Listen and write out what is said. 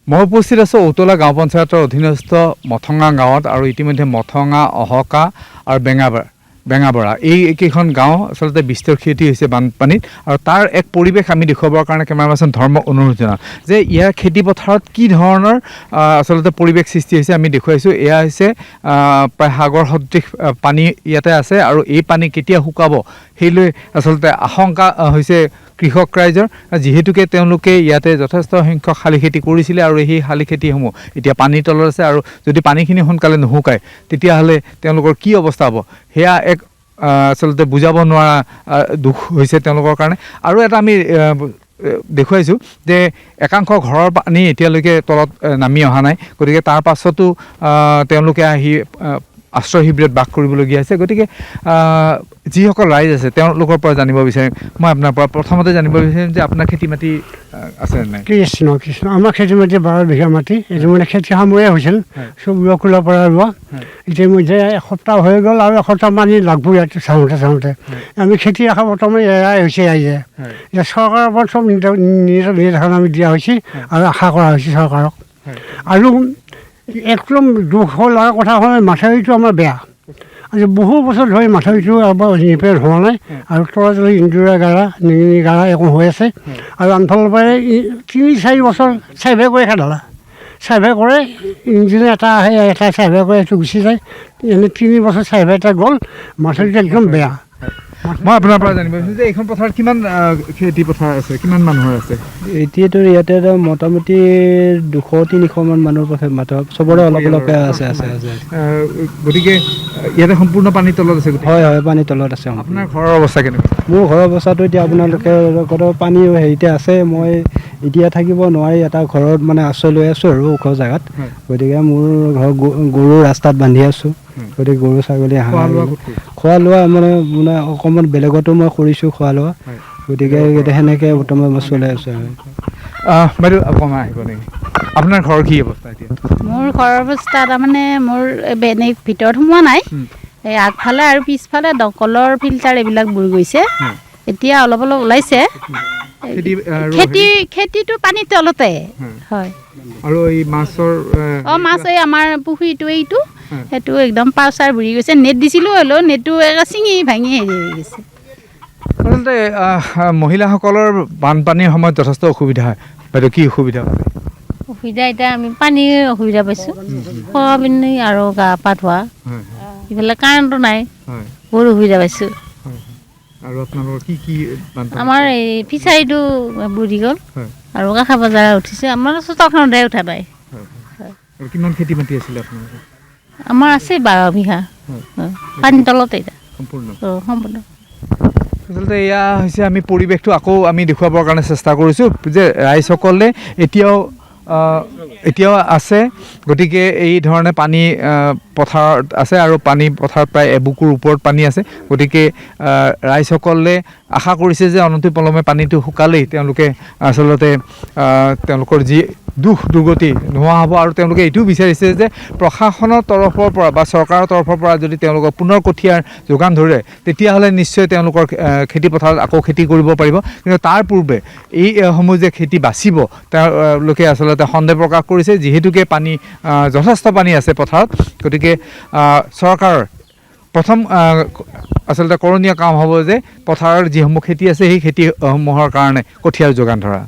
মই উপস্থিত আছোঁ ঔতলা গাঁও পঞ্চায়তৰ অধীনস্থ মথঙা গাঁৱত আৰু ইতিমধ্যে মথঙা অহকা আৰু বেঙাবৰা এইকেইখন গাঁও আচলতে বিস্তৰ ক্ষতি হৈছে বানপানীত আৰু তাৰ এক পৰিৱেশ আমি দেখুৱাবৰ কাৰণে কেমেৰা পাৰ্চন ধৰ্ম অনুৰোধ জনাওঁ যে ইয়াৰ খেতি পথাৰত কি ধৰণৰ আচলতে পৰিৱেশ সৃষ্টি হৈছে আমি দেখুৱাইছোঁ। এয়া হৈছে প্ৰায় সাগৰ সদৃশ পানী ইয়াতে আছে আৰু এই পানী কেতিয়া শুকাব সেইলৈ আচলতে আশংকা হৈছে কৃষক ৰাইজৰ, যিহেতুকে তেওঁলোকে ইয়াতে যথেষ্ট সংখ্যক শালি খেতি কৰিছিলে আৰু সেই শালি খেতিসমূহ এতিয়া পানীৰ তলত আছে আৰু যদি পানীখিনি সোনকালে নুশুকায় তেতিয়াহ'লে তেওঁলোকৰ কি অৱস্থা হ'ব সেয়া এক আচলতে বুজাব নোৱাৰা দুখ হৈছে তেওঁলোকৰ কাৰণে। আৰু এটা আমি দেখুৱাইছোঁ যে একাংশ ঘৰৰ পানী এতিয়ালৈকে তলত নামি অহা নাই, গতিকে তাৰ পাছতো তেওঁলোকে আহি আশ্ৰয় শিবিৰত বাস কৰিবলগীয়া হৈছে। গতিকে যিসকল ৰাইজ আছে তেওঁলোকৰ পৰা জানিব বিচাৰিম, মই আপোনাৰ পৰা প্ৰথমতে জানিব বিচাৰিম যে আপোনাৰ খেতি মাটি আছে নাই? কৃষ্ণ আমাৰ খেতি মাটি 12 বিঘা মাটি, এইটো মানে খেতি সামৰিয়ে হৈছিল, চব ৰোৱা পৰা ৰোৱা। ইতিমধ্যে এসপ্তাহ হৈ গ'ল আৰু এসপ্তাহ মানি লাগব ইয়াত চাওঁতে আমি খেতি ৰাখা বৰ্তমান এৰাই হৈছে ৰাইজে। এতিয়া চৰকাৰৰ ওপৰত চব নিৰ্দেশনা আমি দিয়া হৈছে আৰু আশা কৰা হৈছে চৰকাৰক। আৰু একদম দুখ লগা কথা হ'ল মাথাউৰিটো আমাৰ বেয়া। আজি বহু বছৰ ধৰি মাথাউৰিটো ৰিপেয়াৰ হোৱা নাই আৰু তলে ইন্দুৰা গাৰা নিঙনি গাৰা একো হৈ আছে। আৰু আনফালৰ পৰাই 3-4 বছৰ চাৰ্ভে কৰি খেদালা, চাৰ্ভে কৰে ইঞ্জিনিয়াৰ এটা আহে, এটা চাৰ্ভে কৰে, এইটো গুচি যায়। এনেই 3 বছৰ চাৰ্ভে এটা গ'ল, মাথাউৰিটো একদম বেয়া। মই আপোনাৰ পৰা জানিব বিচাৰিছোঁ যে এইখন পথাৰত কিমান খেতি পথাৰ আছে, কিমান মানুহৰ আছে? এতিয়াতো ইয়াতে মোটামুটি 200-300 মান মানুহৰ পথাৰ চবৰে অলপ অলপকৈ আছে। গতিকে ইয়াতে সম্পূৰ্ণ পানীৰ তলত আছে? হয়, পানীৰ তলত আছে। আপোনাৰ ঘৰৰ অৱস্থা কেনেকুৱা? মোৰ ঘৰৰ অৱস্থাটো এতিয়া আপোনালোকে পানী হেৰিতে আছে, মই এতিয়া থাকিব নোৱাৰি এটা ঘৰত মানে আশ্ৰয় লৈ আছোঁ আৰু ওখ জেগাত। গতিকে মোৰ ঘৰ গৰু ৰাস্তাত বান্ধি আছোঁ, গতিকে গৰু ছাগলী খোৱা লোৱা মানে অকণমান বেলেগতো মই কৰিছোঁ খোৱা লোৱা, গতিকে সেনেকৈ বৰ্তমান মই চলাই আছোঁ। বাইদেউ অকণমান আহিব নেকি? আপোনাৰ ঘৰৰ কি অৱস্থা এতিয়া? মোৰ ঘৰৰ অৱস্থা তাৰমানে মোৰ এনেই ভিতৰত সোমোৱা নাই, এই আগফালে আৰু পিছফালে দকলৰ ফিল্টাৰ এইবিলাক বুৰ গৈছে, এতিয়া অলপ অলপ ওলাইছে। খেতিটো পানীৰ তলতে হয়। আৰু এই মাছৰ মাছ এই আমাৰ পুখুৰীটো এইটো সেইটো একদম পাৰ বুৰি গৈছে। নেট দিছিলোঁ হ'লেও নেটটো চিঙি ভাঙি হেৰি হৈ গৈছে। আচলতে মহিলাসকলৰ বানপানীৰ সময়ত যথেষ্ট অসুবিধা হয়। বাইদেউ কি অসুবিধা হয়? অসুবিধা এতিয়া আমি পানীৰ অসুবিধা পাইছোঁ, খোৱা পানী আৰু গা পা ধোৱা, ইফালে কাৰেণ্টটো নাই, বহুত অসুবিধা পাইছোঁ। আৰু আপোনালোকৰ কি আমাৰ এই ফিচাৰীটো বুৰি গ'ল আৰু কাষা বজাৰ উঠিছে, আমাৰ চোতালখনতে উঠা নাই। কিমান খেতি মাটি আছিলে আপোনালোকৰ? আমাৰ আছে 12 বিঘা, পানীৰ তলতে সম্পূৰ্ণ। সম্পূৰ্ণ আচলতে এয়া হৈছে আমি পৰিৱেশটো আকৌ আমি দেখুৱাবৰ কাৰণে চেষ্টা কৰিছোঁ যে ৰাইজসকলে এতিয়াও আছে, গতিকে এই ধৰণে পানী পথাৰত আছে আৰু পানী পথাৰত প্ৰায় এবুকুৰ ওপৰত পানী আছে। গতিকে ৰাইজসকলে আশা কৰিছে যে অনতিপলমে পানীটো শুকালেই তেওঁলোকে আচলতে তেওঁলোকৰ যি দুখ দুৰ্গতি নোহোৱা হ'ব। আৰু তেওঁলোকে এইটোও বিচাৰিছে যে প্ৰশাসনৰ তৰফৰ পৰা বা চৰকাৰৰ তৰফৰ পৰা যদি তেওঁলোকক পুনৰ কঠীয়াৰ যোগান ধৰে তেতিয়াহ'লে নিশ্চয় তেওঁলোকৰ খেতি পথাৰত আকৌ খেতি কৰিব পাৰিব। কিন্তু তাৰ পূৰ্বে এইসমূহ যে খেতি বাচিব তেওঁলোকে আচলতে সন্দেহ প্ৰকাশ কৰিছে, যিহেতুকে পানী যথেষ্ট পানী আছে পথাৰত। গতিকে চৰকাৰৰ প্ৰথম আচলতে কৰণীয় কাম হ'ব যে পথাৰৰ যিসমূহ খেতি আছে সেই খেতিসমূহৰ কাৰণে কঠীয়াৰ যোগান ধৰা।